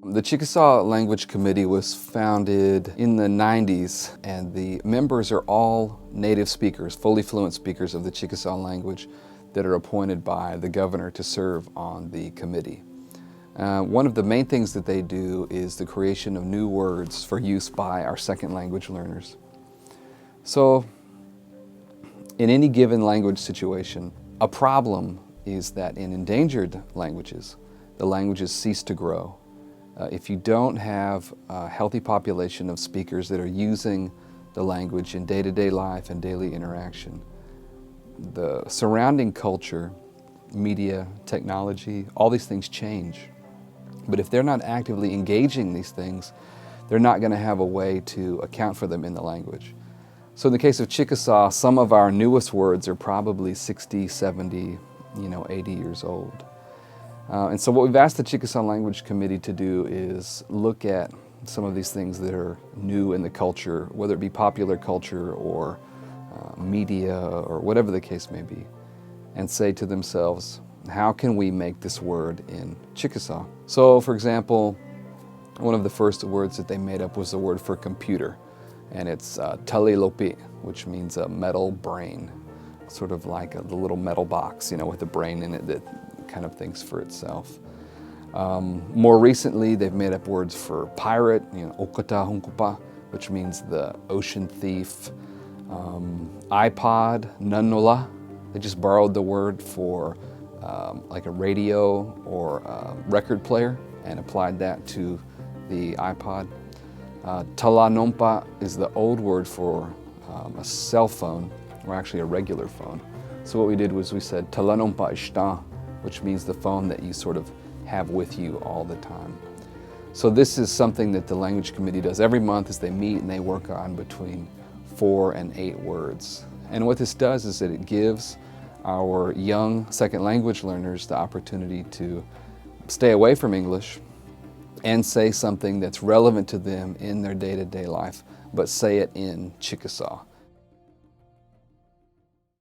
The Chickasaw Language Committee was founded in the 90s, and the members are all native speakers, fully fluent speakers of the Chickasaw language that are appointed by the governor to serve on the committee. One of the main things that they do is the creation of new words for use by our second language learners. So, in any given language situation, a problem is that in endangered languages, the languages cease to grow. If you don't have a healthy population of speakers that are using the language in day-to-day life and daily interaction, the surrounding culture, media, technology, all these things change. But if they're not actively engaging these things, they're not going to have a way to account for them in the language. So in the case of Chickasaw, some of our newest words are probably 60, 70, 80 years old. And so what we've asked the Chickasaw Language Committee to do is look at some of these things that are new in the culture, whether it be popular culture or media or whatever the case may be, and say to themselves, how can we make this word in Chickasaw? So for example, one of the first words that they made up was the word for computer, and it's talilopi, which means a metal brain, sort of like the little metal box, with a brain in it that kind of thinks for itself. More recently, they've made up words for pirate, okata hunkupa, which means the ocean thief. iPod, nanola, they just borrowed the word for like a radio or a record player and applied that to the iPod. Talanompa is the old word for a cell phone, or actually a regular phone. So what we did was we said talanompa ishta, which means the phone that you sort of have with you all the time. So this is something that the Language Committee does every month as they meet and they work on between 4 and 8 words. And what this does is that it gives our young second language learners the opportunity to stay away from English and say something that's relevant to them in their day-to-day life, but say it in Chickasaw.